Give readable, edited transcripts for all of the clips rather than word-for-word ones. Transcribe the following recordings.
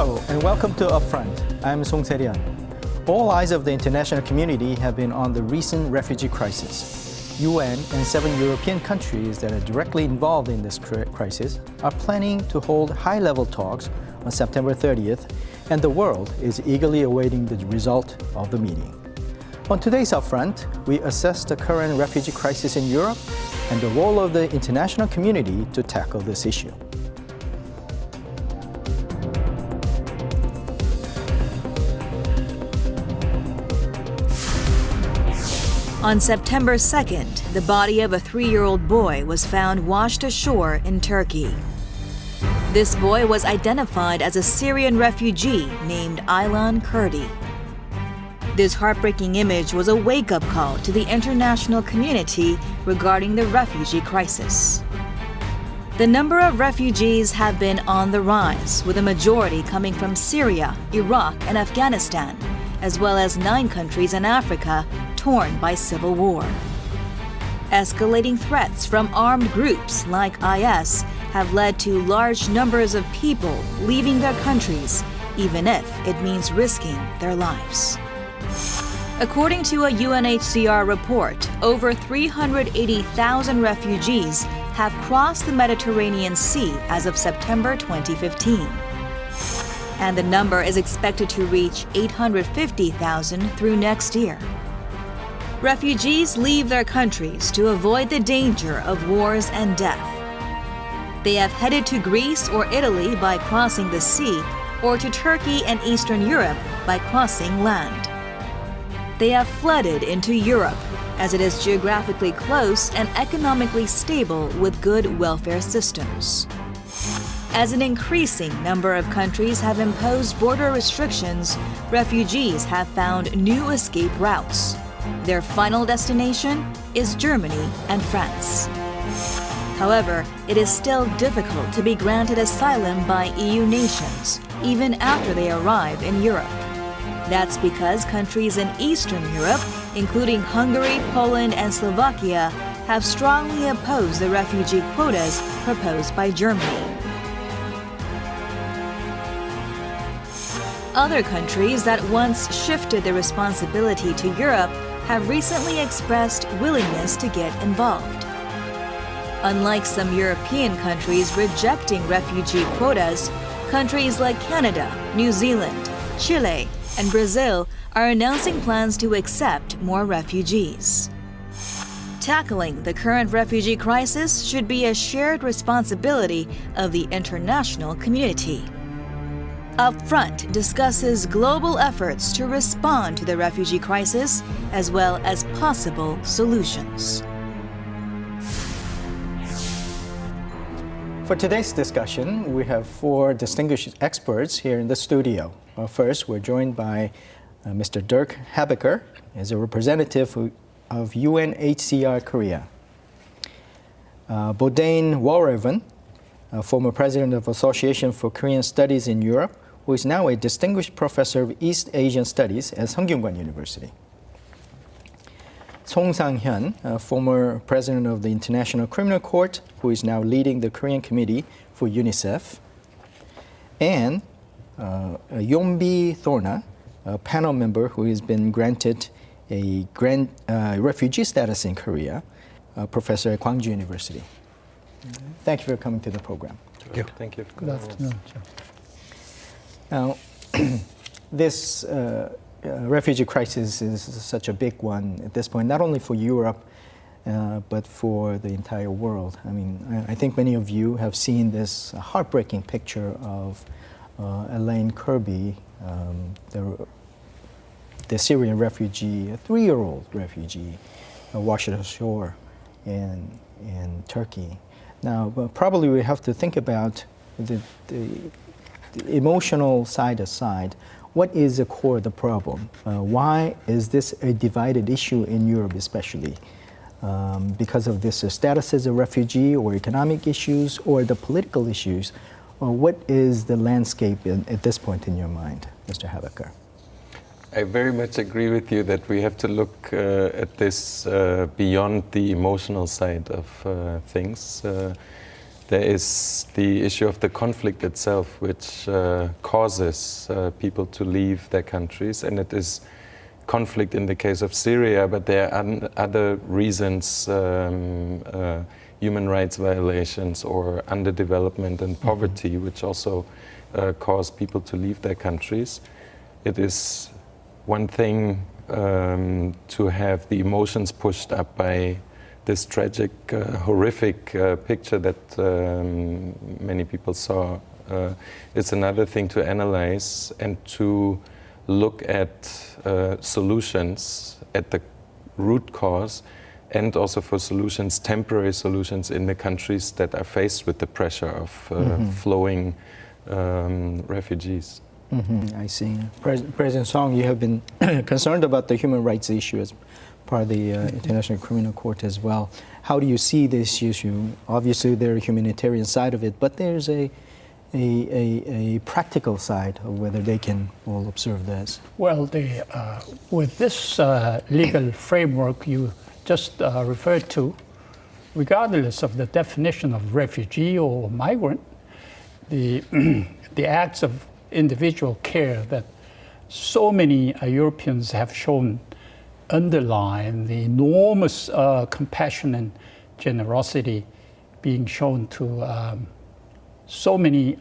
Hello and welcome to Upfront. I'm Song Se-ryun. All eyes of the international community have been on the recent refugee crisis. UN and 7 European countries that are directly involved in this crisis are planning to hold high-level talks on September 30th, and the world is eagerly awaiting the result of the meeting. On today's Upfront, we assess the current refugee crisis in Europe and the role of the international community to tackle this issue. On September 2nd, the body of a 3-year-old boy was found washed ashore in Turkey. This boy was identified as a Syrian refugee named Aylan Kurdi. This heartbreaking image was a wake-up call to the international community regarding the refugee crisis. The number of refugees have been on the rise, with a majority coming from Syria, Iraq, and Afghanistan, as well as 9 countries in Africa torn by civil war. Escalating threats from armed groups like IS have led to large numbers of people leaving their countries, even if it means risking their lives. According to a UNHCR report, over 380,000 refugees have crossed the Mediterranean Sea as of September 2015. And the number is expected to reach 850,000 through next year. Refugees leave their countries to avoid the danger of wars and death. They have headed to Greece or Italy by crossing the sea, or to Turkey and Eastern Europe by crossing land. They have flooded into Europe, as it is geographically close and economically stable with good welfare systems. As an increasing number of countries have imposed border restrictions, refugees have found new escape routes. Their final destination is Germany and France. However, it is still difficult to be granted asylum by EU nations, even after they arrive in Europe. That's because countries in Eastern Europe, including Hungary, Poland, and Slovakia, have strongly opposed the refugee quotas proposed by Germany. Other countries that once shifted the responsibility to Europe have recently expressed willingness to get involved. Unlike some European countries rejecting refugee quotas, countries like Canada, New Zealand, Chile, and Brazil are announcing plans to accept more refugees. Tackling the current refugee crisis should be a shared responsibility of the international community. Upfront discusses global efforts to respond to the refugee crisis, as well as possible solutions. For today's discussion, we have 4 distinguished experts here in the studio. First, we're joined by Mr. Dirk Habecker, as a representative of UNHCR Korea. Bodane Walraven, former president of Association for Korean Studies in Europe, who is now a distinguished professor of East Asian Studies at Seongkyungwan University. Song Sang-hyun, former president of the International Criminal Court, who is now leading the Korean Committee for UNICEF. And Yonbi Thorna, a panel member who has been granted a refugee status in Korea, a professor at Gwangju University. Thank you for coming to the program. Thank you. Thank you. Good afternoon. Now, this refugee crisis is such a big one at this point, not only for Europe, but for the entire world. I mean, I think many of you have seen this heartbreaking picture of Aylan Kurdi, the Syrian refugee, a 3-year-old refugee, washed ashore in Turkey. Now, probably we have to think about the emotional side aside. What is the core of the problem? Why is this a divided issue in Europe especially? Because of this status as a refugee, or economic issues, or the political issues? Or what is the landscape at this point in your mind, Mr. Habecker? I very much agree with you that we have to look at this beyond the emotional side of things. there is the issue of the conflict itself, which causes people to leave their countries, and it is conflict in the case of Syria, but there are other reasons, human rights violations or underdevelopment and poverty, which also cause people to leave their countries. It is one thing to have the emotions pushed up by this tragic, horrific picture that many people saw. It's another thing to analyze and to look at solutions at the root cause, and also for solutions, temporary solutions in the countries that are faced with the pressure of flowing refugees. I see. President Song, you have been concerned about the human rights issue as part of the International Criminal Court as well. How do you see this issue? Obviously, there's a humanitarian side of it, but there's a practical side of whether they can all observe this. Well, with this legal framework you just referred to, regardless of the definition of refugee or migrant, the acts of individual care that so many Europeans have shown underline the enormous compassion and generosity being shown to so many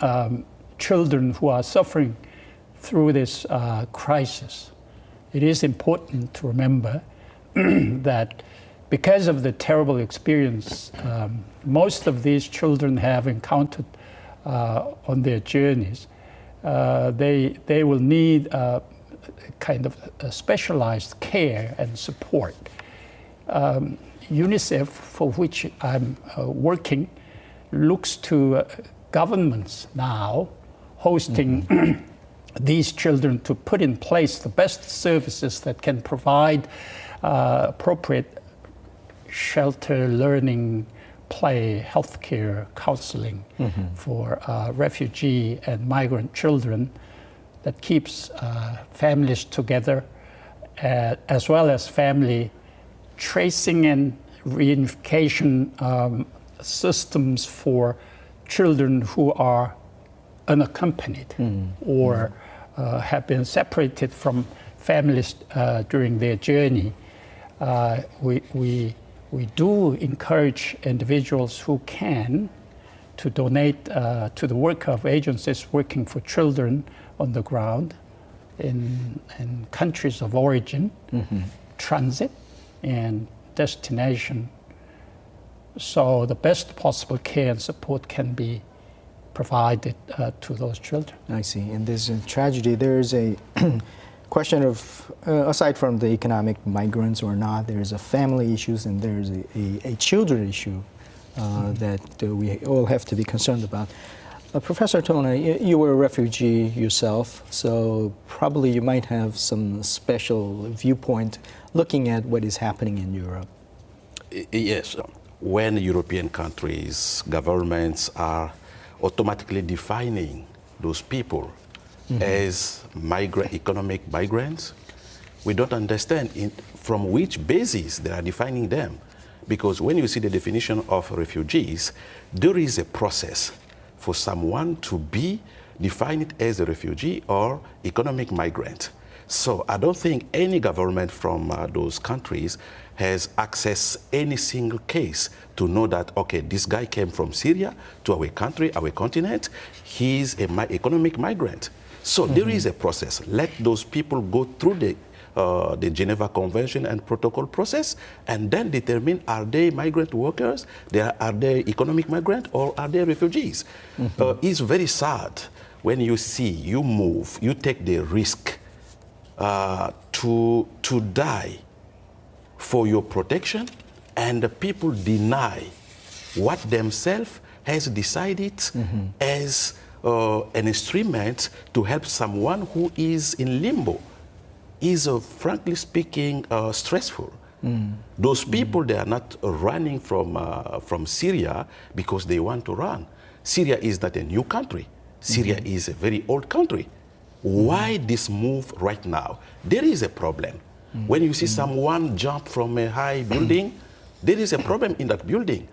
children who are suffering through this crisis. It is important to remember that because of the terrible experience most of these children have encountered on their journeys, they will need kind of a specialized care and support. UNICEF, for which I'm working, looks to governments now hosting these children to put in place the best services that can provide appropriate shelter, learning, play, healthcare, counseling for refugee and migrant children, that keeps families together, as well as family tracing and reunification systems for children who are unaccompanied or have been separated from families during their journey. We do encourage individuals who can to donate to the work of agencies working for children on the ground in countries of origin, transit, and destination. So the best possible care and support can be provided to those children. I see. In this tragedy, there's a question of, aside from the economic migrants or not, there's a family issues and there's a children issue that we all have to be concerned about. Professor Tona, you were a refugee yourself, so probably you might have some special viewpoint looking at what is happening in Europe. Yes. When European countries, governments are automatically defining those people as economic migrants, we don't understand from which basis they are defining them. Because when you see the definition of refugees, there is a process for someone to be defined as a refugee or economic migrant. So I don't think any government from those countries has accessed any single case to know that, okay, this guy came from Syria to our country, our continent, he's an economic migrant. So there is a process. Let those people go through the Geneva Convention and protocol process, and then determine, are they migrant workers, are they economic migrant, or are they refugees? It's very sad when you see, you move, you take the risk to die for your protection, and the people deny what themselves has decided as an instrument to help someone who is in limbo. Is, frankly speaking, stressful. Those people, they are not running from Syria because they want to run. Syria is not a new country. Syria is a very old country. Why this move right now? There is a problem. When you see someone jump from a high building, there is a problem in that building.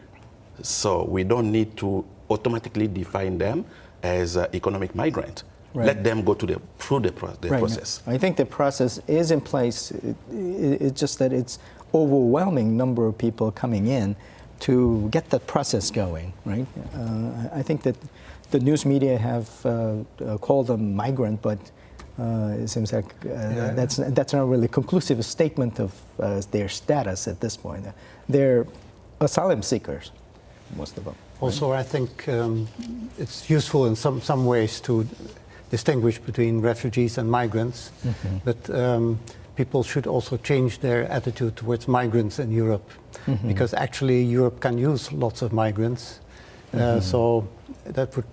So we don't need to automatically define them as economic migrants. Right. Let them go through the Right. process. I think the process is in place. It's just that it's overwhelming number of people coming in to get that process going, right? I think that the news media have called them migrant, but it seems like that's not really a conclusive statement of their status at this point. They're asylum seekers, most of them. Also, I think it's useful in some ways to distinguish between refugees and migrants, but people should also change their attitude towards migrants in Europe, because actually Europe can use lots of migrants, so that would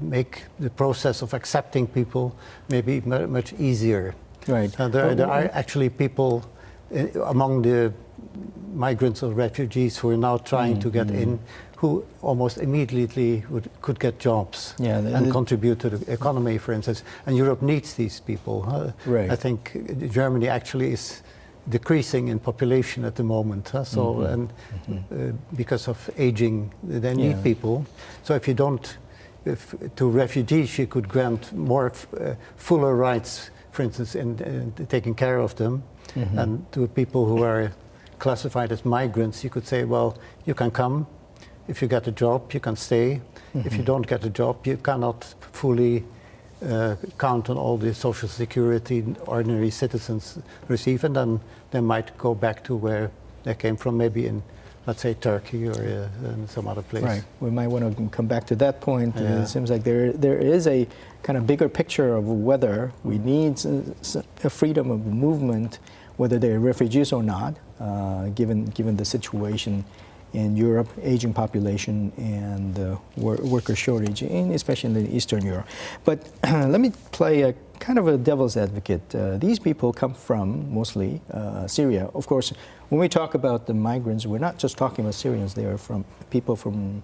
make the process of accepting people maybe much easier. Right. There are actually people among the migrants or refugees who are now trying to get in, who almost immediately could get jobs and contribute to the economy, for instance. And Europe needs these people. Right. I think Germany actually is decreasing in population at the moment. Because of aging, they need people. So if you don't, to refugees, you could grant more fuller rights, for instance, in taking care of them. And to people who are classified as migrants, you could say, well, you can come. If you get a job, you can stay. If you don't get a job, you cannot fully count on all the social security ordinary citizens receive, and then they might go back to where they came from, maybe in, let's say, Turkey or in some other place. Right. We might want to come back to that point. It seems like there is a kind of bigger picture of whether we need a freedom of movement, whether they're refugees or not, given the situation in Europe, aging population and worker shortage, especially in Eastern Europe. But let me play a kind of a devil's advocate. These people come from mostly Syria. Of course, when we talk about the migrants, we're not just talking about Syrians. They are from people from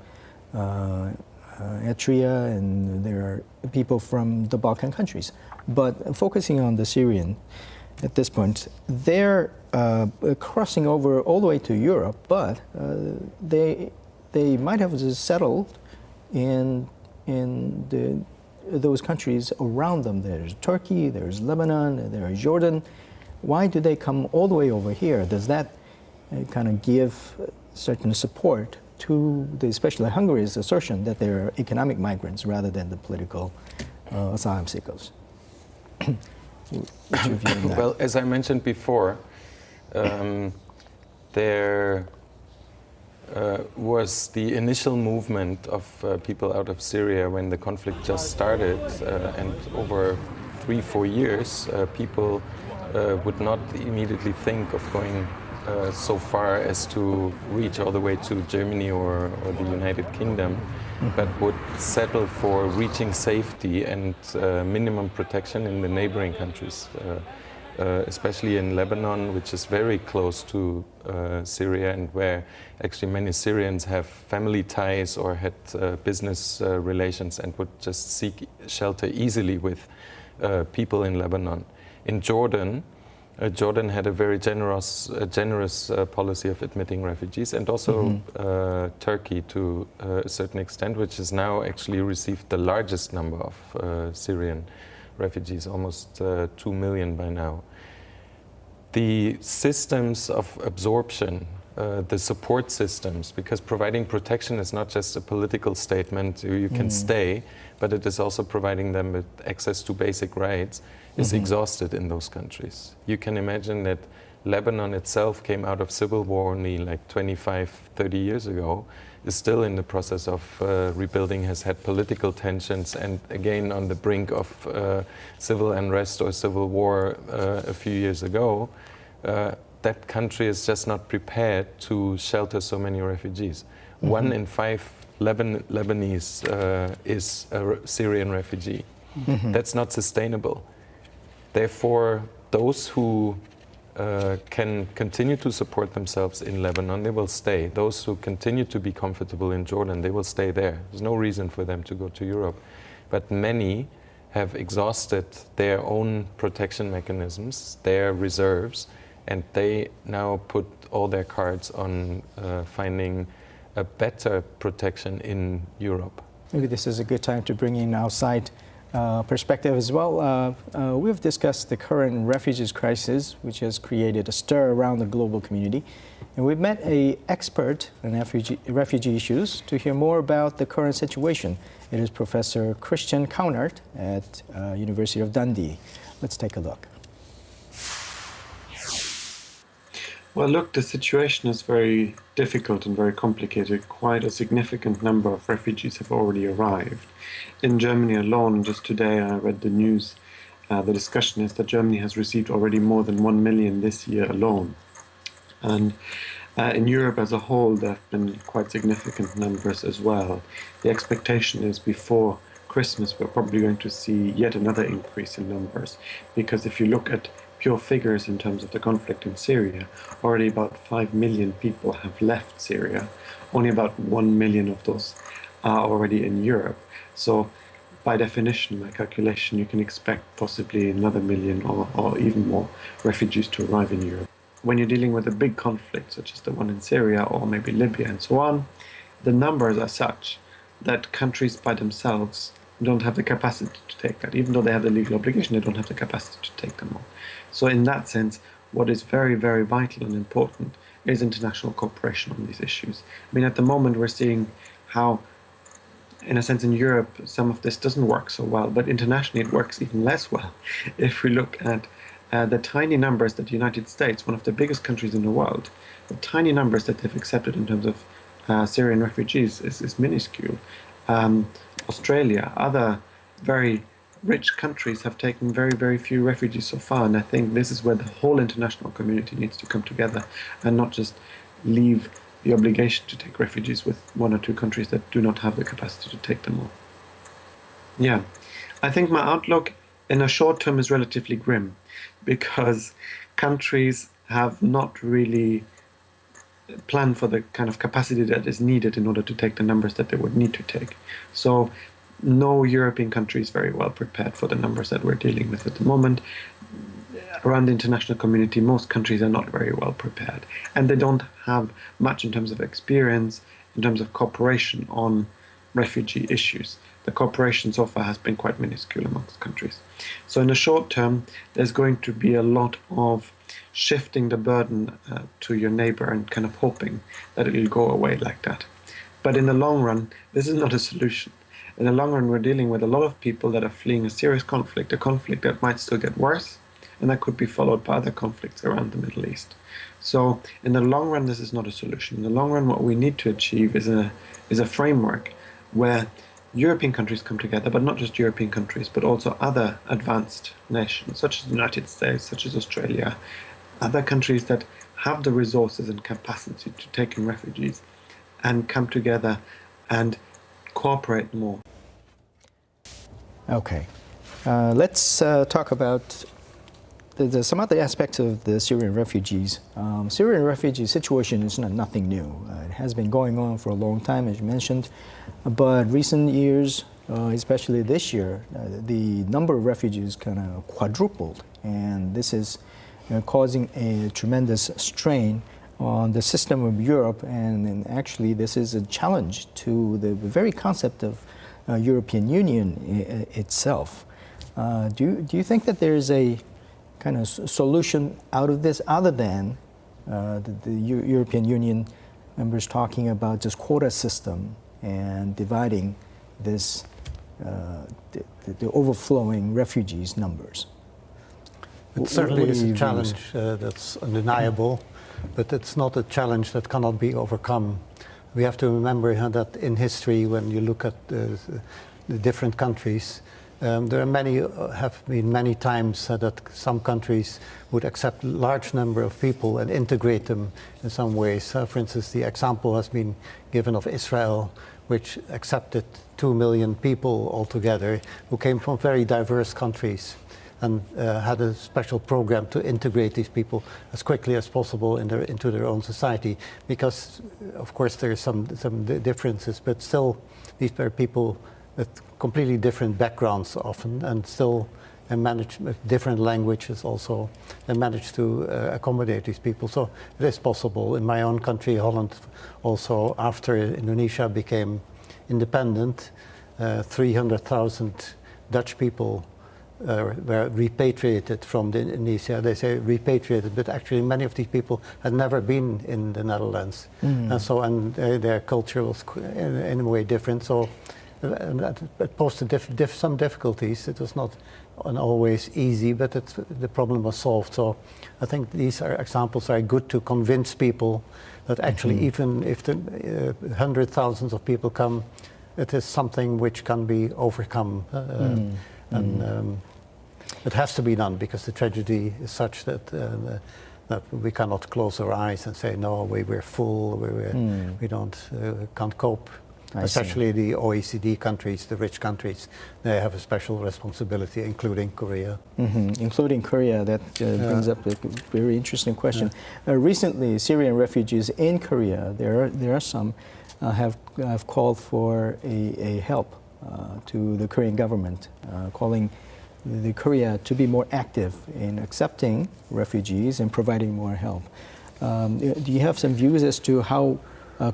Eritrea, and there are people from the Balkan countries. But focusing on the Syrian, at this point, they're crossing over all the way to Europe, but they might have just settled in those countries around them. There's Turkey, there's Lebanon, there's Jordan. Why do they come all the way over here? Does that kind of give certain support to especially Hungary's assertion that they're economic migrants rather than the political asylum seekers? Well, as I mentioned before, there was the initial movement of people out of Syria when the conflict just started, and over 3-4 years, people would not immediately think of going so far as to reach all the way to Germany or the United Kingdom, but would settle for reaching safety and minimum protection in the neighboring countries, especially in Lebanon, which is very close to Syria, and where actually many Syrians have family ties or had business relations and would just seek shelter easily with people in Lebanon. In Jordan, Jordan had a very generous policy of admitting refugees, and also Turkey to a certain extent, which has now actually received the largest number of Syrian refugees, almost 2 million by now. The systems of absorption, the support systems, because providing protection is not just a political statement, you can stay, but it is also providing them with access to basic rights, is exhausted in those countries. You can imagine that Lebanon itself came out of civil war only like 25, 30 years ago, is still in the process of rebuilding, has had political tensions, and again on the brink of civil unrest or civil war a few years ago. That country is just not prepared to shelter so many refugees. 1 in 5 Lebanese is a Syrian refugee. That's not sustainable. Therefore, those who can continue to support themselves in Lebanon, they will stay. Those who continue to be comfortable in Jordan, they will stay there. There's no reason for them to go to Europe. But many have exhausted their own protection mechanisms, their reserves, and they now put all their cards on finding a better protection in Europe. Maybe this is a good time to bring in outside perspective as well. We've discussed the current refugees crisis, which has created a stir around the global community. And we've met an expert on refugee issues to hear more about the current situation. It is Professor Christian Kaunert at University of Dundee. Let's take a look. Well, look, the situation is very difficult and very complicated. Quite a significant number of refugees have already arrived. In Germany alone, just today I read the news, the discussion is that Germany has received already more than 1 million this year alone. And in Europe as a whole, there have been quite significant numbers as well. The expectation is before Christmas, we're probably going to see yet another increase in numbers. Because if you look at pure figures in terms of the conflict in Syria, already about 5 million people have left Syria. Only about 1 million of those are already in Europe. So by definition, by calculation, you can expect possibly another million or even more refugees to arrive in Europe. When you're dealing with a big conflict, such as the one in Syria or maybe Libya and so on, the numbers are such that countries by themselves don't have the capacity to take that. Even though they have the legal obligation, they don't have the capacity to take them on. So in that sense, what is very, very vital and important is international cooperation on these issues. I mean, at the moment, we're seeing how, in a sense, in Europe, some of this doesn't work so well, but internationally it works even less well. If we look at the tiny numbers that the United States, one of the biggest countries in the world, the tiny numbers that they've accepted in terms of Syrian refugees is minuscule. Australia, other very rich countries have taken very, very few refugees so far, and I think this is where the whole international community needs to come together and not just leave the obligation to take refugees with 1 or 2 countries that do not have the capacity to take them all. Yeah, I think my outlook in a short term is relatively grim, because countries have not really planned for the kind of capacity that is needed in order to take the numbers that they would need to take. So no European country is very well prepared for the numbers that we're dealing with at the moment. Around the international community, most countries are not very well prepared, and they don't have much in terms of experience, in terms of cooperation on refugee issues. The cooperation so far has been quite minuscule amongst countries. So in the short term, there's going to be a lot of shifting the burden to your neighbor and kind of hoping that it will go away like that. But in the long run, this is not a solution. In the long run, we're dealing with a lot of people that are fleeing a serious conflict, a conflict that might still get worse, and that could be followed by other conflicts around the Middle East. So in the long run, this is not a solution. In the long run, what we need to achieve is a framework where European countries come together, but not just European countries, but also other advanced nations, such as the United States, such as Australia, other countries that have the resources and capacity to take in refugees, and come together and cooperate more. Okay, let's talk about some other aspects of the Syrian refugees. Syrian refugee situation is nothing new. It has been going on for a long time, as you mentioned, but recent years, especially this year, the number of refugees kind of quadrupled, and this is causing a tremendous strain on the system of Europe, and actually this is a challenge to the very concept of European Union itself. Do you think that there is a kind of solution out of this other than the European Union members talking about just quota system and dividing this the overflowing refugees numbers? It certainly is a challenge that's undeniable, but it's not a challenge that cannot be overcome. We have to remember that in history, when you look at the different countries, there are have been many times that some countries would accept a large number of people and integrate them in some ways. For instance, the example has been given of Israel, which accepted 2 million people altogether who came from very diverse countries, and had a special program to integrate these people as quickly as possible into their own society. Because, of course, there are some differences, but still, these are people with completely different backgrounds often, and still and manage with different languages also, and manage to accommodate these people. So it is possible. In my own country, Holland, also after Indonesia became independent, 300,000 Dutch people were repatriated from Indonesia. They say repatriated, but actually many of these people had never been in the Netherlands, and so their culture was in a way different. So it posed some difficulties. It was not always easy, but the problem was solved. So I think these examples are good to convince people that actually even if the hundreds of thousands of people come, it is something which can be overcome. And it has to be done because the tragedy is such that that we cannot close our eyes and say no, we're full, we can't cope. Especially the OECD countries, the rich countries, they have a special responsibility, including Korea. Including Korea, that brings up a very interesting question. Recently, Syrian refugees in Korea, there are some, have called for a help to the Korean government, calling the Korea to be more active in accepting refugees and providing more help. Do you have some views as to how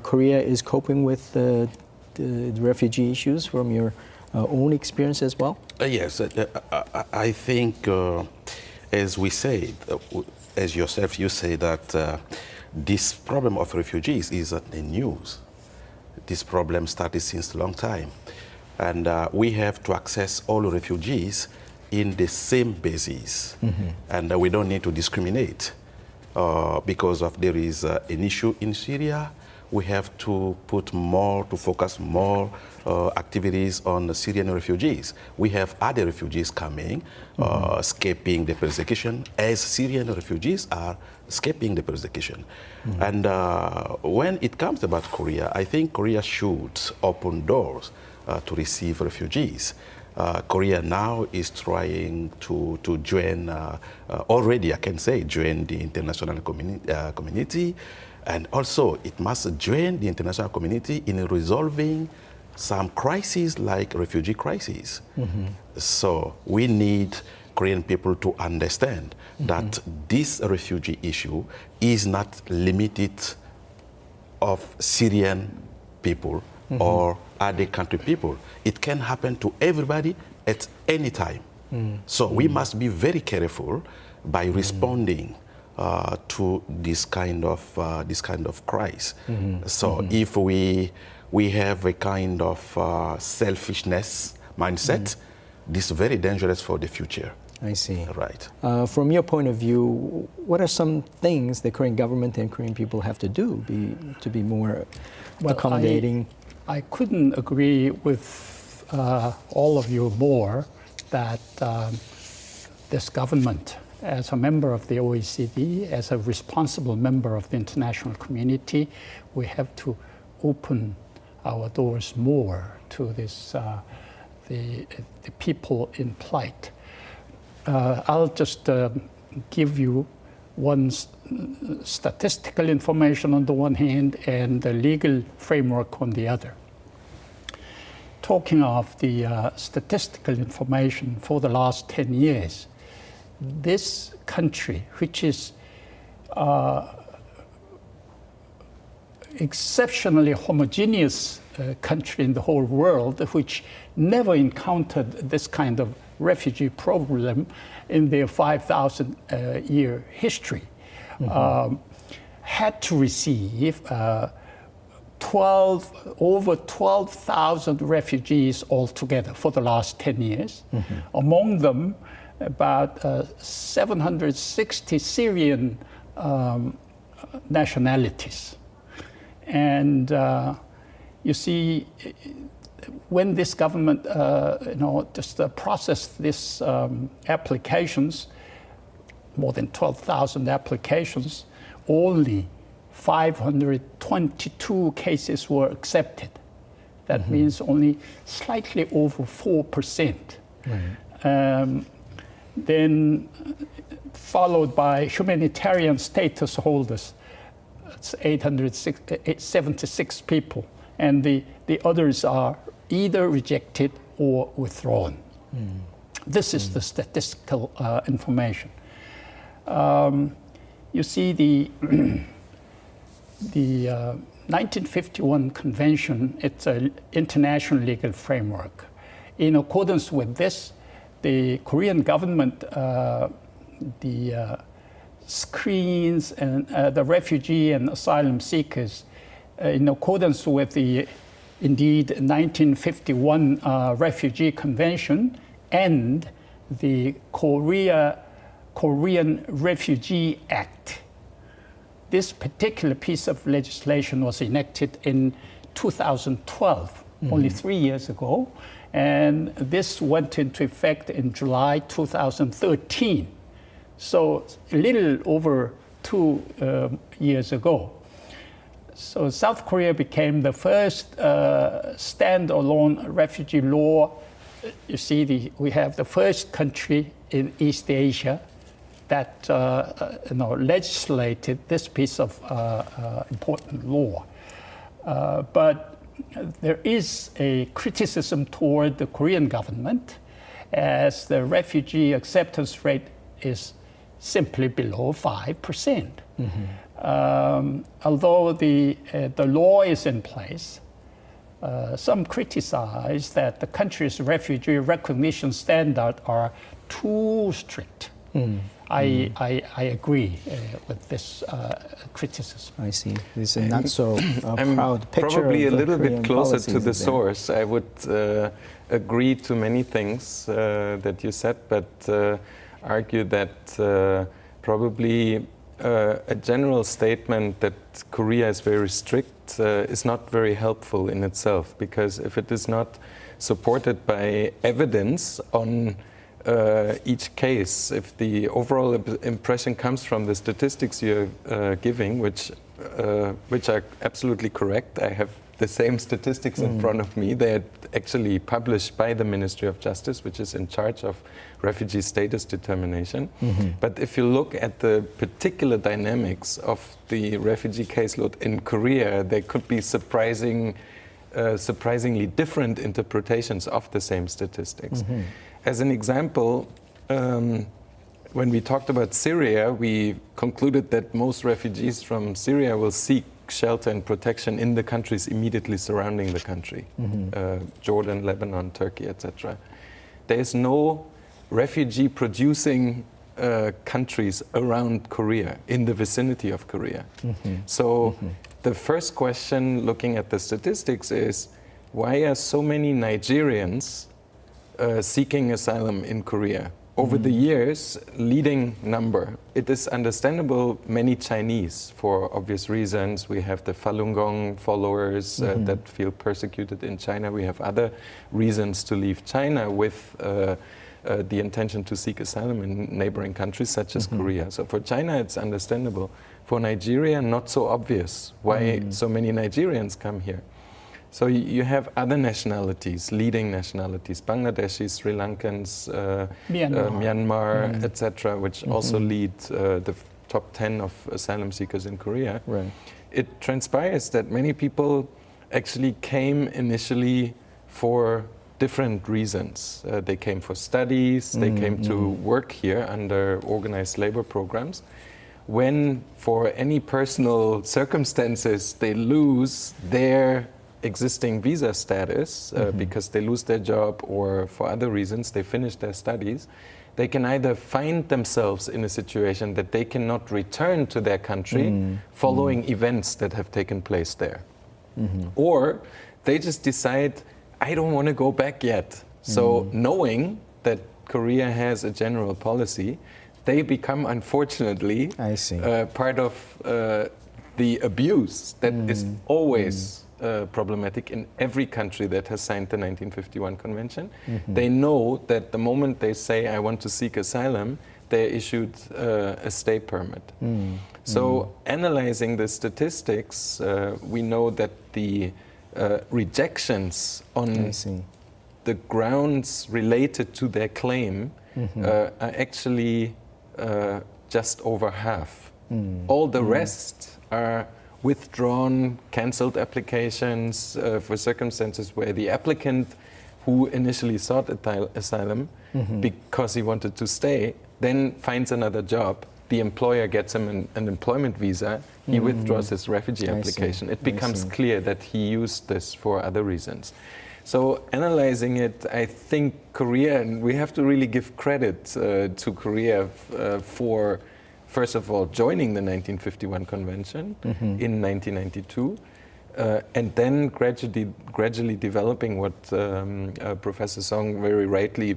Korea is coping with the refugee issues from your own experience as well? Yes, I think, as we said, as yourself, you say that this problem of refugees isn't the news. This problem started since a long time. And we have to access all refugees in the same basis. And we don't need to discriminate because there is an issue in Syria. We have to focus more activities on the Syrian refugees. We have other refugees coming, escaping the persecution, as Syrian refugees are escaping the persecution. And when it comes about Korea, I think Korea should open doors to receive refugees. Korea now is trying to join, already I can say, join the international community. And also, it must join the international community in resolving some crises like refugee crises. So we need Korean people to understand that this refugee issue is not limited of Syrian people or other country people. It can happen to everybody at any time. So we must be very careful by responding to this kind of crisis. So if we have a kind of selfishness mindset, this is very dangerous for the future. I see. Right. From your point of view, what are some things the Korean government and Korean people have to do to be more accommodating? I couldn't agree with all of you more that this government, as a member of the OECD, as a responsible member of the international community, we have to open our doors more to this, the people in plight. I'll just give you one statistical information on the one hand and the legal framework on the other. Talking of the statistical information for the last 10 years, this country, which is exceptionally homogeneous country in the whole world, which never encountered this kind of refugee problem in their 5,000-year history, had to receive over 12,000 refugees altogether for the last 10 years. Among them, about 760 Syrian nationalities. And you see, when this government just processed these applications, more than 12,000 applications, only 522 cases were accepted. That means only slightly over 4%. Then followed by humanitarian status holders, that's 876 people. And the others are either rejected or withdrawn. This is the statistical information. You see the 1951 convention, it's an international legal framework. In accordance with this, the Korean government screens and the refugee and asylum seekers in accordance with the indeed 1951 Refugee Convention and the Korean Refugee Act. This particular piece of legislation was enacted in 2012, only 3 years ago, and this went into effect in July 2013. So a little over 2 years ago. So South Korea became the first standalone refugee law. You see, we have the first country in East Asia that legislated this piece of important law. But there is a criticism toward the Korean government as the refugee acceptance rate is simply below 5%. Although the law is in place, some criticize that the country's refugee recognition standards are too strict. I agree with this criticism. I see. This is not so proud picture. Probably of a little Korean bit closer to the policies there. source. I would agree to many things that you said, but argue that probably a general statement that Korea is very strict is not very helpful in itself, because if it is not supported by evidence on each case, if the overall impression comes from the statistics you're giving, which are absolutely correct. I have the same statistics in front of me. They are actually published by the Ministry of Justice, which is in charge of refugee status determination. But if you look at the particular dynamics of the refugee caseload in Korea, there could be surprisingly different interpretations of the same statistics. As an example, when we talked about Syria, we concluded that most refugees from Syria will seek shelter and protection in the countries immediately surrounding the country, Jordan, Lebanon, Turkey, etc. There is no refugee-producing countries around Korea, in the vicinity of Korea. So the first question, looking at the statistics, is why are so many Nigerians seeking asylum in Korea? Over the years, leading number. It is understandable many Chinese, for obvious reasons. We have the Falun Gong followers that feel persecuted in China. We have other reasons to leave China with the intention to seek asylum in neighboring countries such as Korea. So for China, it's understandable. For Nigeria, not so obvious why so many Nigerians come here. So you have other nationalities, leading nationalities, Bangladeshis, Sri Lankans, Myanmar, etc., which also lead the top 10 of asylum seekers in Korea. Right. It transpires that many people actually came initially for different reasons. They came for studies, they came to work here under organized labor programs. When, for any personal circumstances, they lose their existing visa status because they lose their job or for other reasons they finish their studies, they can either find themselves in a situation that they cannot return to their country following events that have taken place there. Or they just decide, I don't want to go back yet. So knowing that Korea has a general policy, they become, unfortunately, part of the abuse that is always problematic in every country that has signed the 1951 Convention. They know that the moment they say, I want to seek asylum, they're issued a stay permit. So analyzing the statistics, we know that the rejections on the grounds related to their claim are actually just over half. All the rest are withdrawn, cancelled applications for circumstances where the applicant who initially sought asylum because he wanted to stay, then finds another job. The employer gets him an employment visa. He withdraws his refugee application. It becomes clear that he used this for other reasons. So analyzing it, I think Korea, and we have to really give credit to Korea for, first of all, joining the 1951 Convention in 1992, and then gradually developing what Professor Song very rightly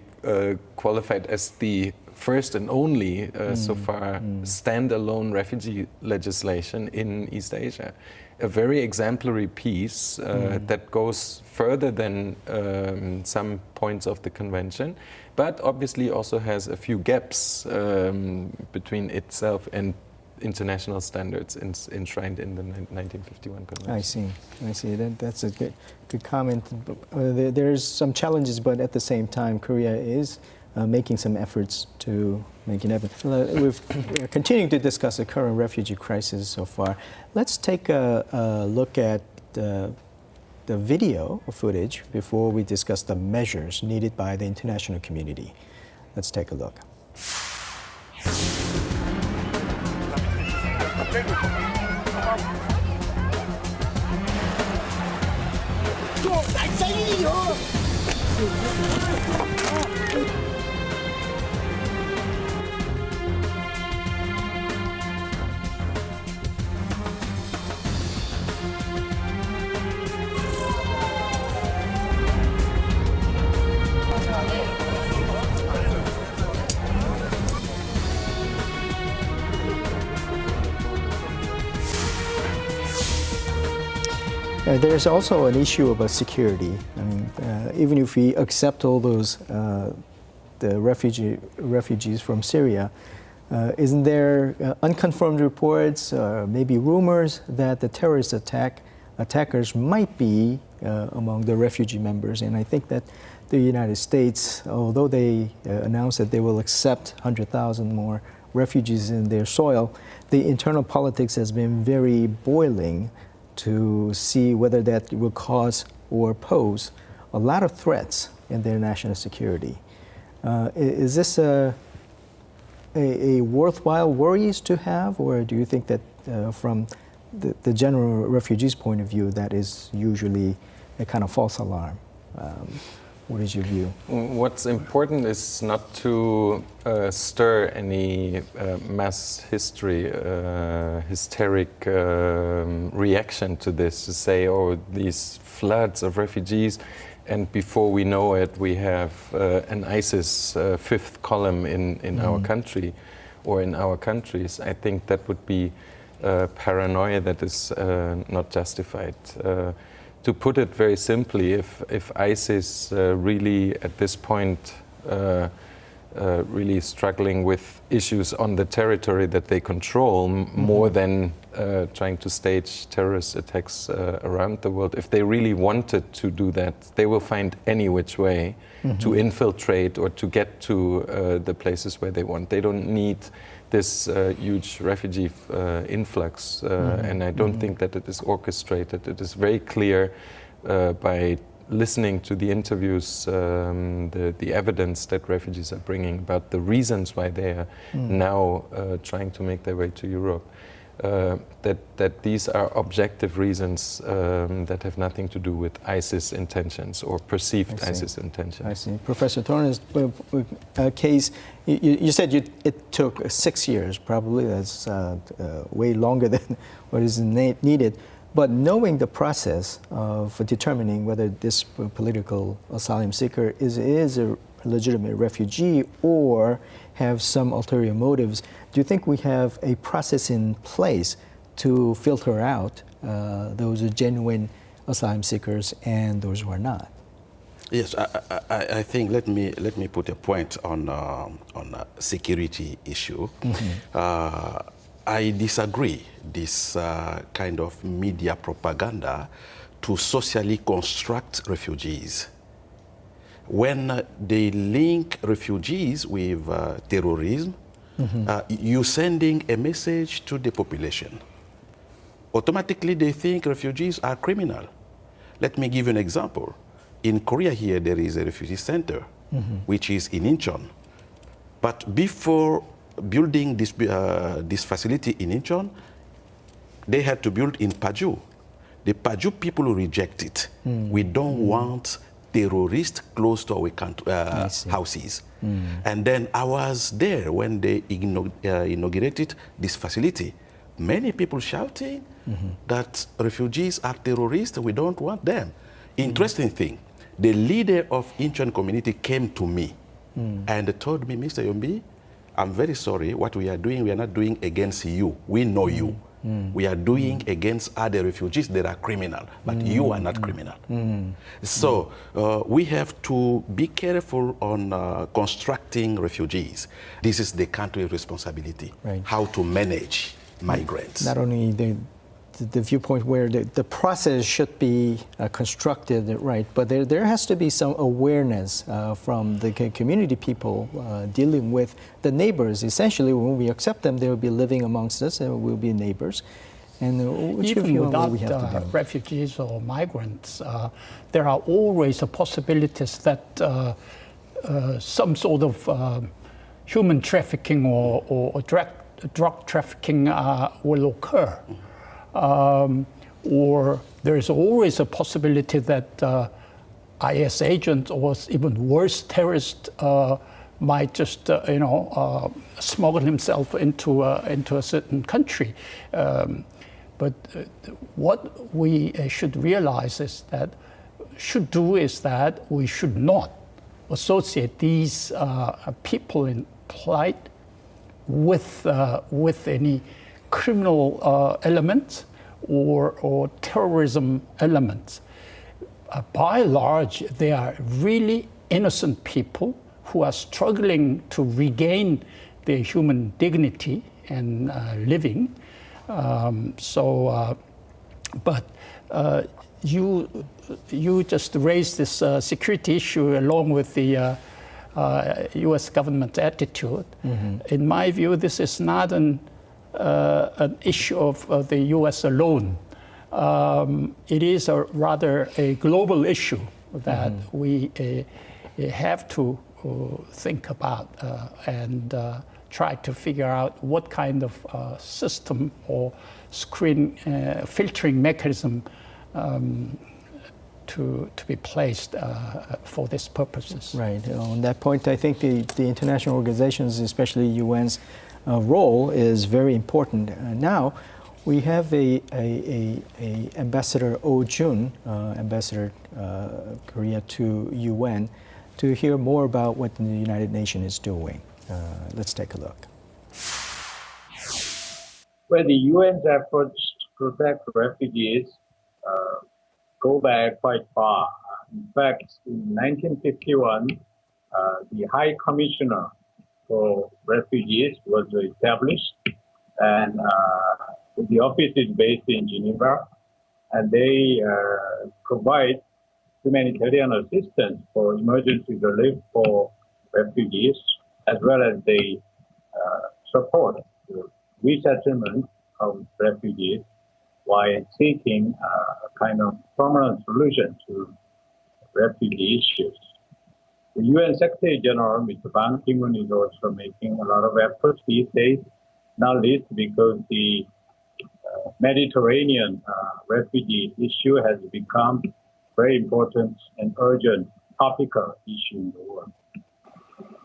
qualified as the first and only, so far, standalone refugee legislation in East Asia. A very exemplary piece that goes further than some points of the convention, but obviously also has a few gaps between itself and international standards enshrined in the 1951 convention. I see. That's a good comment. There's some challenges, but at the same time, Korea is making some efforts to make an effort. We're continuing to discuss the current refugee crisis so far. Let's take a look at the video footage before we discuss the measures needed by the international community. Let's take a look. There's also an issue about security. I mean, even if we accept all those the refugees from Syria, isn't there unconfirmed reports, maybe rumors that the terrorist attackers might be among the refugee members? And I think that the United States, although they announced that they will accept 100,000 more refugees in their soil, the internal politics has been very boiling to see whether that will cause or pose a lot of threats in their national security. Is this a worthwhile worries to have, or do you think that from the general refugees' point of view, that is usually a kind of false alarm? What is your view? What's important is not to stir any mass hysteric reaction to this, to say, oh, these floods of refugees, and before we know it, we have an ISIS fifth column in our country or in our countries. I think that would be paranoia that is not justified. To put it very simply, if ISIS really at this point really struggling with issues on the territory that they control more than trying to stage terrorist attacks around the world, if they really wanted to do that, they will find any which way to infiltrate or to get to the places where they want. They don't need this huge refugee influx, and I don't think that it is orchestrated. It is very clear by listening to the interviews, the evidence that refugees are bringing about the reasons why they are now trying to make their way to Europe, that these are objective reasons that have nothing to do with ISIS intentions or perceived ISIS intentions. I see. Professor Thorne's case, you said it took 6 years, probably. That's way longer than what is needed. But knowing the process of determining whether this political asylum seeker is a legitimate refugee or have some ulterior motives, do you think we have a process in place to filter out those genuine asylum seekers and those who are not? Yes, I think let me put a point on a security issue. I disagree this kind of media propaganda to socially construct refugees. When they link refugees with terrorism, you're sending a message to the population. Automatically, they think refugees are criminal. Let me give you an example. In Korea here, there is a refugee center, which is in Incheon. But before building this facility in Incheon, they had to build in Paju. The Paju people reject it. We don't want terrorists close to our houses. And then I was there when they inaugurated this facility. Many people shouting that refugees are terrorists, we don't want them. Interesting thing, the leader of Incheon community came to me and told me, Mr. Yombi, I'm very sorry, what we are doing, we are not doing against you. We know you. We are doing against other refugees that are criminal, but you are not criminal. So we have to be careful on constructing refugees. This is the country's responsibility, how to manage migrants. Not only the viewpoint where the process should be constructed right, but there has to be some awareness from the community people dealing with the neighbors. Essentially, when we accept them, they will be living amongst us and we'll be neighbors. And even without refugees or migrants, there are always possibilities that some sort of human trafficking or drug trafficking will occur. Or there is always a possibility that IS agent or even worse, terrorist might just smuggle himself into a certain country. But what we should realize is that we should not associate these people in plight with any criminal elements or terrorism elements. By and large, they are really innocent people who are struggling to regain their human dignity and living. But you just raised this security issue along with the U.S. government attitude. In my view, this is not an issue of the U.S. alone. It is rather a global issue that we have to think about and try to figure out what kind of system or filtering mechanism to be placed for these purposes. Right. On that point, I think the international organizations, especially UN's role, is very important. Now, we have a Ambassador Oh Jun, Ambassador Korea to UN, to hear more about what the United Nations is doing. Let's take a look. Well, the UN's efforts to protect refugees go back quite far. In fact, in 1951, the High Commissioner for Refugees was established, and the office is based in Geneva, and they provide humanitarian assistance for emergency relief for refugees, as well as they support the resettlement of refugees while seeking a kind of permanent solution to refugee issues. The UN Secretary General, Mr. Ban Ki-moon, is also making a lot of efforts these days, not least because the Mediterranean refugee issue has become very important and urgent topical issue in the world.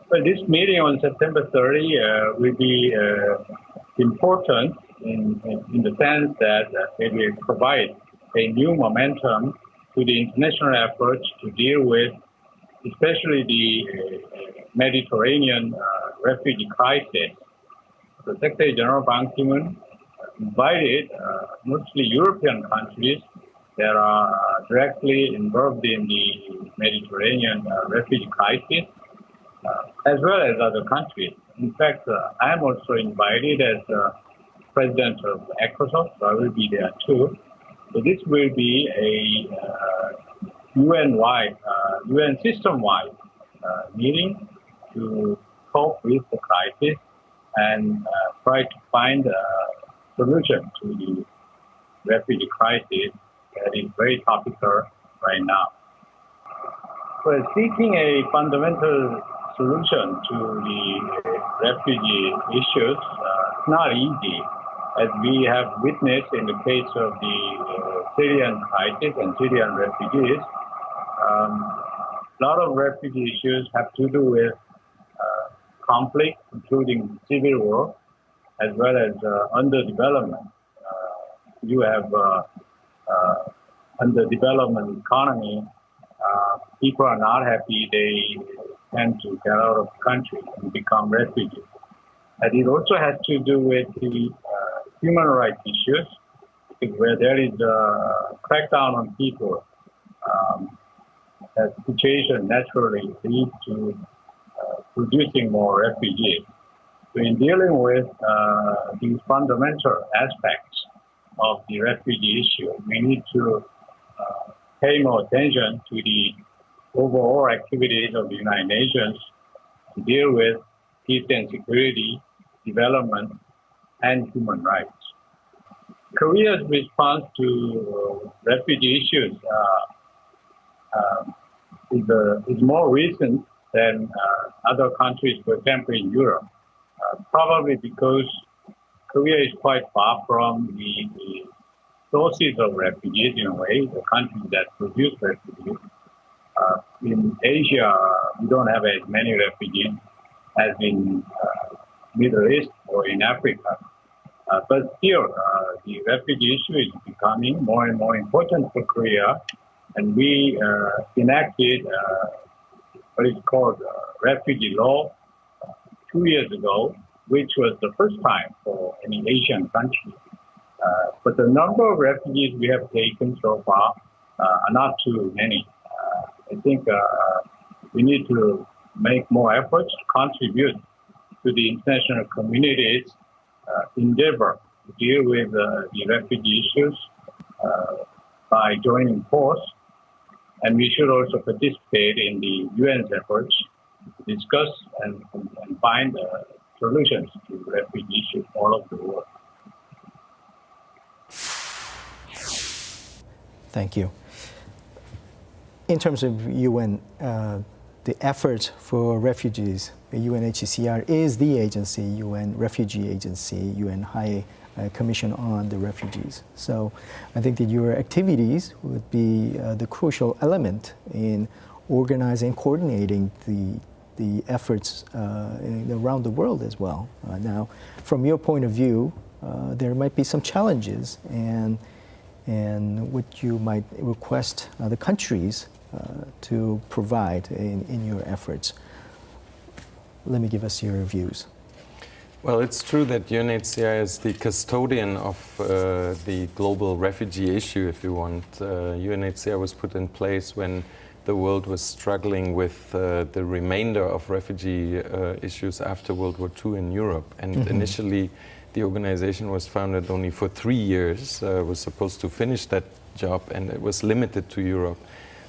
But this meeting on September 30 will be important in the sense that it will provide a new momentum to the international efforts to deal with especially the Mediterranean refugee crisis. The Secretary General Ban Ki-moon invited mostly European countries that are directly involved in the Mediterranean refugee crisis, as well as other countries. In fact, I am also invited as president of ECOSOC, so I will be there too. So this will be a UN-wide, UN system-wide meeting to cope with the crisis and try to find a solution to the refugee crisis that is very topical right now. Well, seeking a fundamental solution to the refugee issues is not easy, as we have witnessed in the case of the Syrian crisis and Syrian refugees. A lot of refugee issues have to do with conflict, including civil war, as well as underdevelopment. You have underdevelopment economy. People are not happy. They tend to get out of the country and become refugees. And it also has to do with the human rights issues, where there is a crackdown on people. That situation naturally leads to producing more refugees. So in dealing with these fundamental aspects of the refugee issue, we need to pay more attention to the overall activities of the United Nations to deal with peace and security, development, and human rights. Korea's response to refugee issues is more recent than other countries, for example, in Europe, probably because Korea is quite far from the sources of refugees in a way, the countries that produce refugees. In Asia, we don't have as many refugees as in Middle East or in Africa. But still, the refugee issue is becoming more and more important for Korea, and we enacted what is called refugee law 2 years ago, which was the first time for any Asian country. But the number of refugees we have taken so far are not too many. I think we need to make more efforts to contribute to the international community's endeavor to deal with the refugee issues by joining force. And we should also participate in the UN's efforts to discuss and find solutions to refugee issues all over the world. Thank you. In terms of UN, the efforts for refugees, the UNHCR is the agency, UN Refugee Agency, UN High Commission on the Refugees. So I think that your activities would be the crucial element in organizing, coordinating the efforts around the world as well. Now, from your point of view, there might be some challenges and what you might request the countries to provide in your efforts. Let me give us your views. Well, it's true that UNHCR is the custodian of the global refugee issue, if you want. UNHCR was put in place when the world was struggling with the remainder of refugee issues after World War II in Europe. And initially, the organization was founded only for 3 years, was supposed to finish that job, and it was limited to Europe.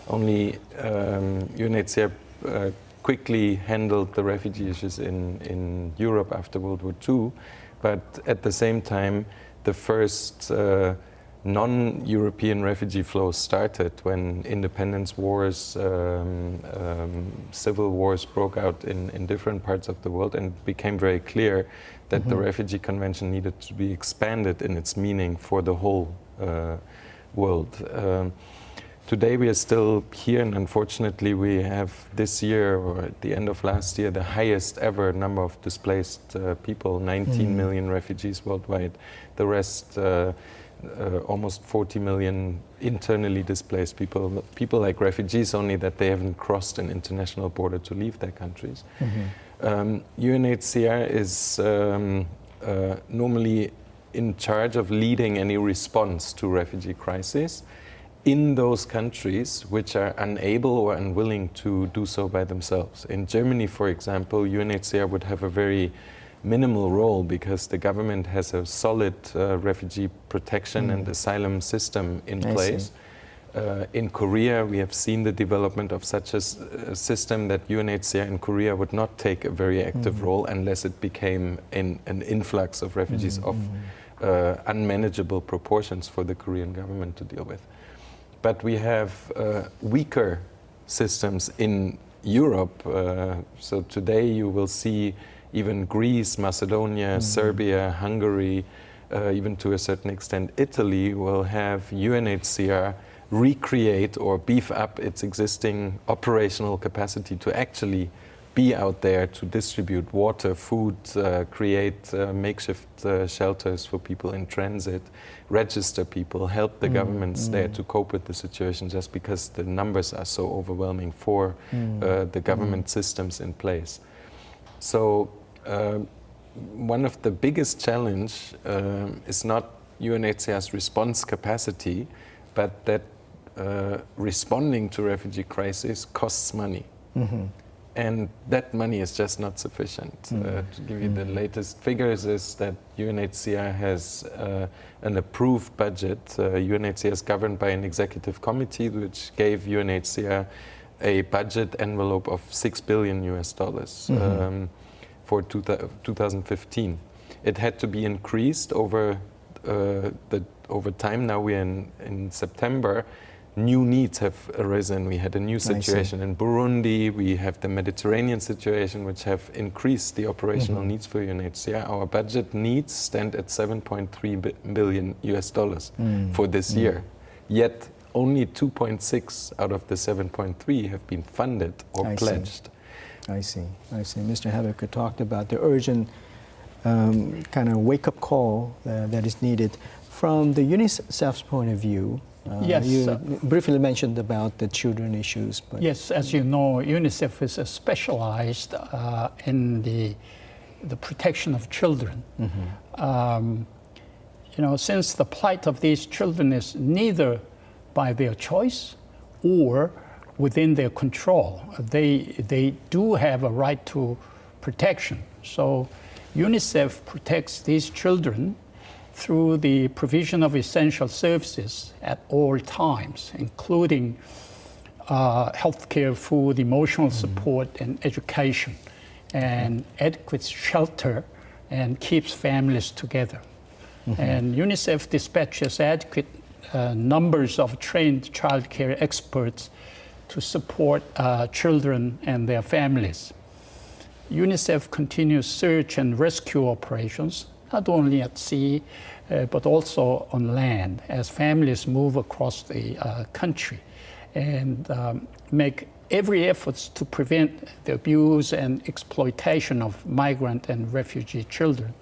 Only UNHCR quickly handled the refugee issues in Europe after World War II, but at the same time, the first non-European refugee flows started when independence wars, civil wars broke out in different parts of the world, and it became very clear that the Refugee Convention needed to be expanded in its meaning for the whole world. Today we are still here, and unfortunately we have this year, or at the end of last year, the highest ever number of displaced people, 19 million refugees worldwide. The rest, almost 40 million internally displaced people, people like refugees, only that they haven't crossed an international border to leave their countries. UNHCR is normally in charge of leading any response to refugee crises in those countries which are unable or unwilling to do so by themselves. In Germany, for example, UNHCR would have a very minimal role because the government has a solid refugee protection and asylum system in place. In Korea, we have seen the development of such a system that UNHCR in Korea would not take a very active role unless it became an influx of refugees of unmanageable proportions for the Korean government to deal with. But we have weaker systems in Europe. So today you will see even Greece, Macedonia, Serbia, Hungary, even to a certain extent Italy will have UNHCR recreate or beef up its existing operational capacity to actually be out there to distribute water, food, create makeshift shelters for people in transit, register people, help the governments there to cope with the situation, just because the numbers are so overwhelming for the government systems in place. So one of the biggest challenge is not UNHCR's response capacity, but that responding to refugee crisis costs money. And that money is just not sufficient. To give you the latest figures is that UNHCR has an approved budget. UNHCR is governed by an executive committee which gave UNHCR a budget envelope of $6 billion for 2015. It had to be increased over time. Now we're in September. New needs have arisen. We had a new situation in Burundi. We have the Mediterranean situation, which have increased the operational needs for UNHCR. Our budget needs stand at $7.3 billion for this year. Yet only 2.6 out of the 7.3 have been funded or pledged. I see. Mr. Habecker talked about the urgent kind of wake-up call that is needed. From the UNICEF's point of view, yes, you briefly mentioned about the children issues. But yes, as you know, UNICEF is specialized in the protection of children. Since the plight of these children is neither by their choice or within their control, they do have a right to protection. So UNICEF protects these children through the provision of essential services at all times, including healthcare, food, emotional support, and education, and adequate shelter, and keeps families together. And UNICEF dispatches adequate numbers of trained child care experts to support children and their families. UNICEF continues search and rescue operations, not only at sea, but also on land, as families move across the country, and make every effort to prevent the abuse and exploitation of migrant and refugee children.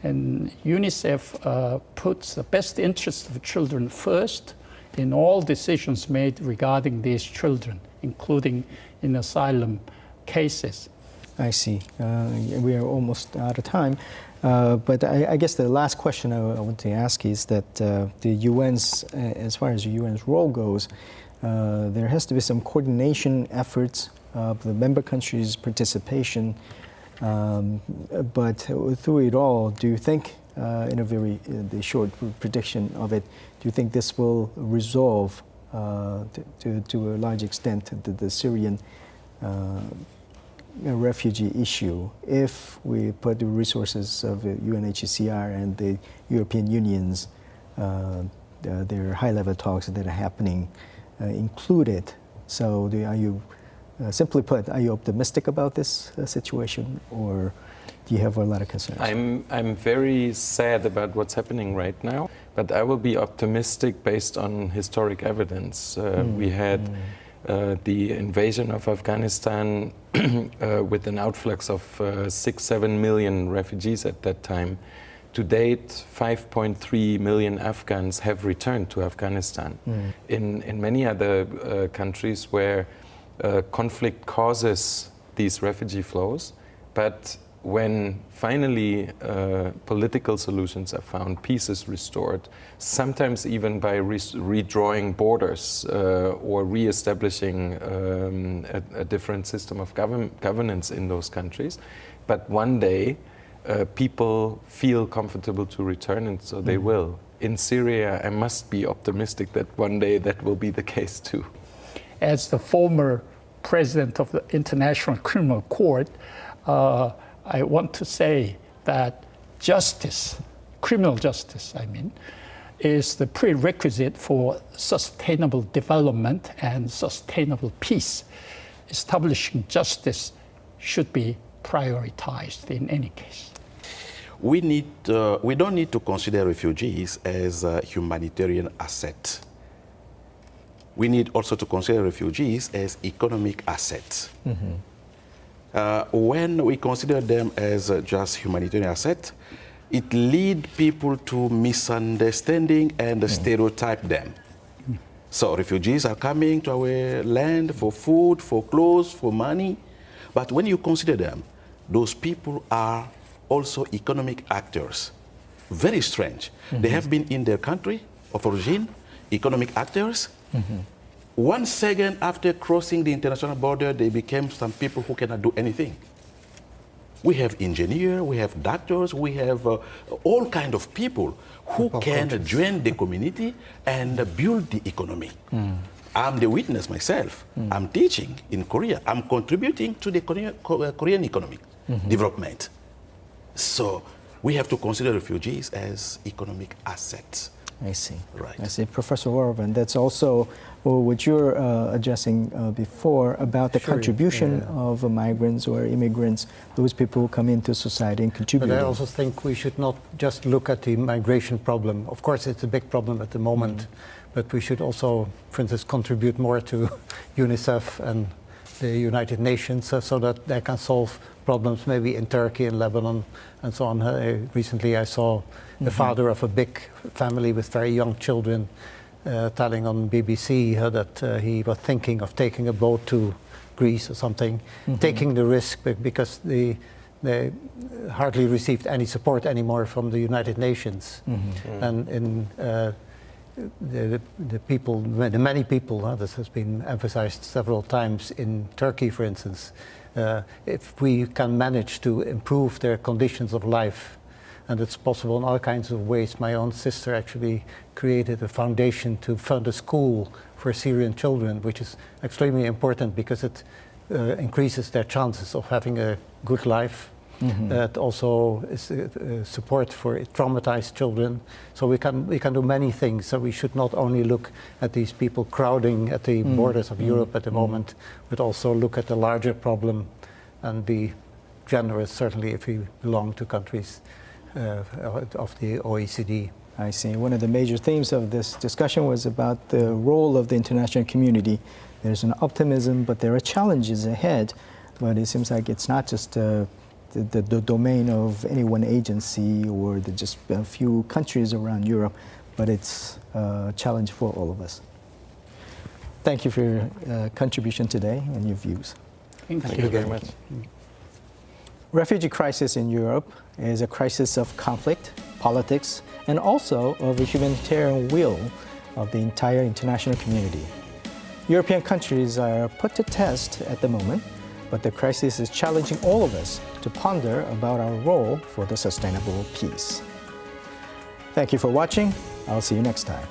And UNICEF puts the best interests of children first in all decisions made regarding these children, including in asylum cases. I see. We are almost out of time. But I guess the last question I want to ask is that the UN's, as far as the UN's role goes, there has to be some coordination efforts of the member countries' participation. But through it all, do you think, in a very the short prediction of it, do you think this will resolve to a large extent the Syrian refugee issue if we put the resources of UNHCR and the European Union's their high-level talks that are happening included? So are you, simply put, are you optimistic about this situation, or do you have a lot of concerns? I'm very sad about what's happening right now, but I will be optimistic based on historic evidence. We had the invasion of Afghanistan with an outflux of 6-7 million refugees at that time. To date, 5.3 million Afghans have returned to Afghanistan. In many other countries where conflict causes these refugee flows, but when finally political solutions are found, peace is restored, sometimes even by redrawing borders or re-establishing a different system of governance in those countries. But one day, people feel comfortable to return, and so they will. In Syria, I must be optimistic that one day that will be the case too. As the former president of the International Criminal Court, I want to say that justice, criminal justice, I mean, is the prerequisite for sustainable development and sustainable peace. Establishing justice should be prioritized in any case. We don't need to consider refugees as a humanitarian asset. We need also to consider refugees as economic assets. When we consider them as just humanitarian assets, it leads people to misunderstanding and stereotype them. So refugees are coming to our land for food, for clothes, for money. But when you consider them, those people are also economic actors. Very strange. They have been in their country of origin, economic actors. 1 second after crossing the international border, they became some people who cannot do anything. We have engineers, we have doctors, we have all kinds of people who can join the community and build the economy. I'm the witness myself. I'm teaching in Korea. I'm contributing to the Korean economic development. So we have to consider refugees as economic assets. I see. Right. I see. Professor Warren, that's also what you're addressing before about the contribution of migrants or immigrants, those people who come into society and contribute. But I also think we should not just look at the migration problem. Of course, it's a big problem at the moment, but we should also, for instance, contribute more to UNICEF and the United Nations so that they can solve problems maybe in Turkey and Lebanon and so on. Recently I saw the father of a big family with very young children telling on BBC that he was thinking of taking a boat to Greece or something, taking the risk because they hardly received any support anymore from the United Nations. And in the many people, this has been emphasized several times in Turkey, for instance, if we can manage to improve their conditions of life, and it's possible in all kinds of ways. My own sister actually created a foundation to fund a school for Syrian children, which is extremely important because it increases their chances of having a good life. That also is support for traumatized children. So we can do many things. So we should not only look at these people crowding at the borders of Europe at the moment, but also look at the larger problem and be generous, certainly if we belong to countries of the OECD. I see. One of the major themes of this discussion was about the role of the international community. There's an optimism, but there are challenges ahead. But it seems like it's not just the domain of any one agency or just a few countries around Europe, but it's a challenge for all of us. Thank you for your contribution today and your views. Thank you very much. Refugee crisis in Europe is a crisis of conflict, politics, and also of the humanitarian will of the entire international community. European countries are put to test at the moment, but the crisis is challenging all of us to ponder about our role for the sustainable peace. Thank you for watching. I'll see you next time.